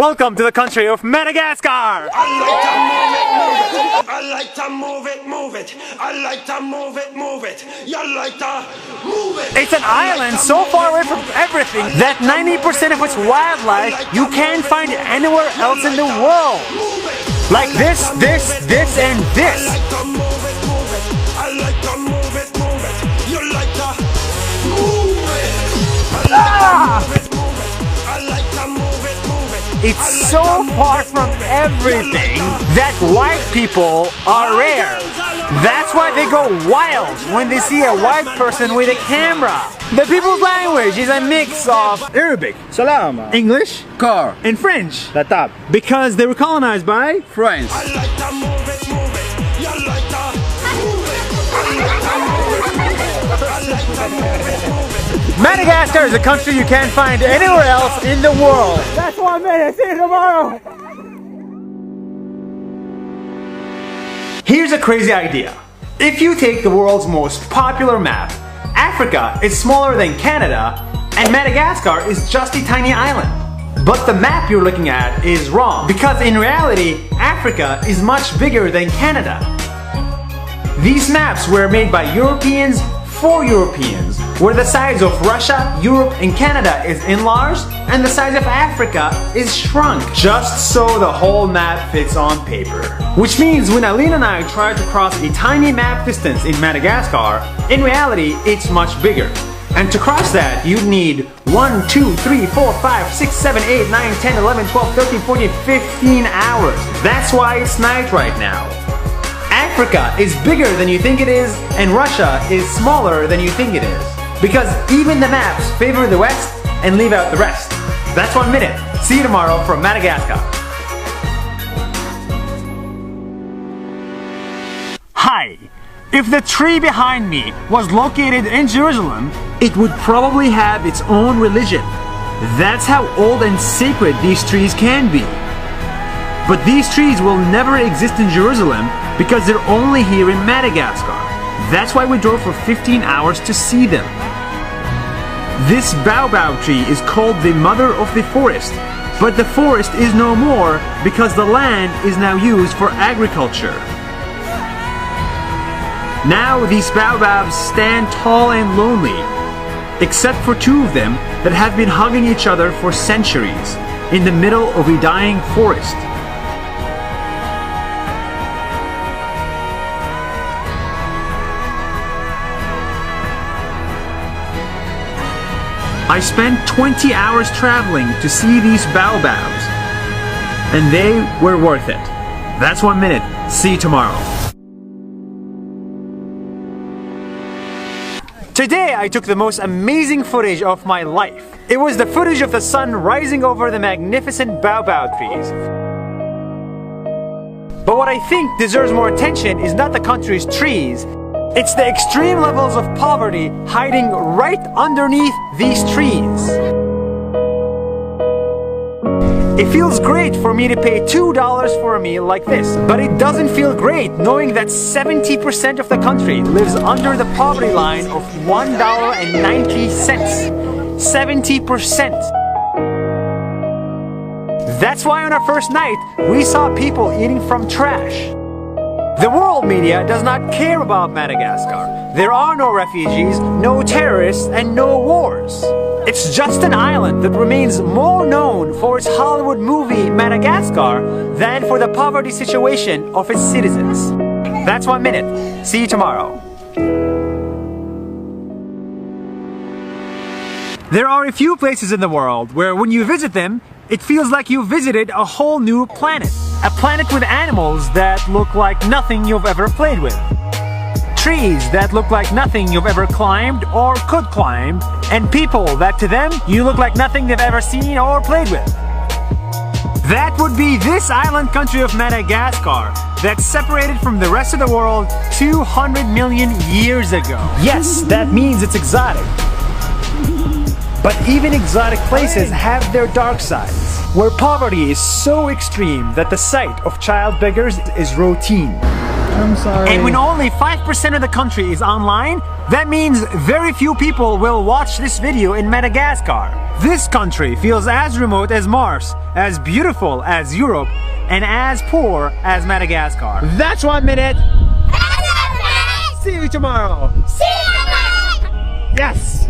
Welcome to the country of Madagascar! I like to move it, move it. I like to move it, move it. You like to move it. It's an island so far away from everything that 90% of its wildlife you can't find anywhere else in the world. Like this, and this. I like to move it, move it. I like to move it, move it. You like to move it. I like to move it, move it. I like to move it, move it. It's so far from everything that white people are rare. That's why they go wild when they see a white person with a camera. The people's language is a mix of Arabic, Salam, English, car, and French. la table, Because they were colonized by France. I like to move it, move it. You like to move it. I like to move it, move it. I like to move it, move it. Madagascar is a country you can't find anywhere else in the world. That's 1 minute. See you tomorrow. Here's a crazy idea. If you take the world's most popular map, Africa is smaller than Canada and Madagascar is just a tiny island. But the map you're looking at is wrong because in reality, Africa is much bigger than Canada. These maps were made by Europeans for Europeans, where the size of Russia, Europe, and Canada is enlarged and the size of Africa is shrunk, just so the whole map fits on paper. Which means when Alina and I tried to cross a tiny map distance in Madagascar, in reality it's much bigger. And to cross that, you'd need 1, 2, 3, 4, 5, 6, 7, 8, 9, 10, 11, 12, 13, 14, 15 hours. That's why it's night right now. Africa is bigger than you think it is, and Russia is smaller than you think it is. Because even the maps favor the West and leave out the rest. That's 1 minute. See you tomorrow from Madagascar. Hi. If the tree behind me was located in Jerusalem, it would probably have its own religion. That's how old and sacred these trees can be. But these trees will never exist in Jerusalem because they're only here in Madagascar. That's why we drove for 15 hours to see them. This baobab tree is called the mother of the forest, but the forest is no more because the land is now used for agriculture. Now these baobabs stand tall and lonely, except for two of them that have been hugging each other for centuries in the middle of a dying forest. I spent 20 hours traveling to see these baobabs, and they were worth it. That's 1 minute. See you tomorrow. Today I took the most amazing footage of my life. It was the footage of the sun rising over the magnificent baobab trees. But what I think deserves more attention is not the country's trees, it's the extreme levels of poverty hiding right underneath these trees. It feels great for me to pay $2 for a meal like this, but it doesn't feel great knowing that 70% of the country lives under the poverty line of $1.90. 70%. That's why on our first night, we saw people eating from trash. The world media does not care about Madagascar. There are no refugees, no terrorists, and no wars. It's just an island that remains more known for its Hollywood movie Madagascar than for the poverty situation of its citizens. That's 1 minute. See you tomorrow. There are a few places in the world where when you visit them, it feels like you visited a whole new planet. A planet with animals that look like nothing you've ever played with. Trees that look like nothing you've ever climbed or could climb. And people that to them, you look like nothing they've ever seen or played with. That would be this island country of Madagascar that's separated from the rest of the world 200 million years ago. Yes, that means it's exotic. But even exotic places have their dark sides, where poverty is so extreme that the sight of child beggars is routine. I'm sorry. And when only 5% of the country is online, that means very few people will watch this video in Madagascar. This country feels as remote as Mars, as beautiful as Europe, and as poor as Madagascar. That's 1 minute. See you tomorrow. See you tomorrow. Yes.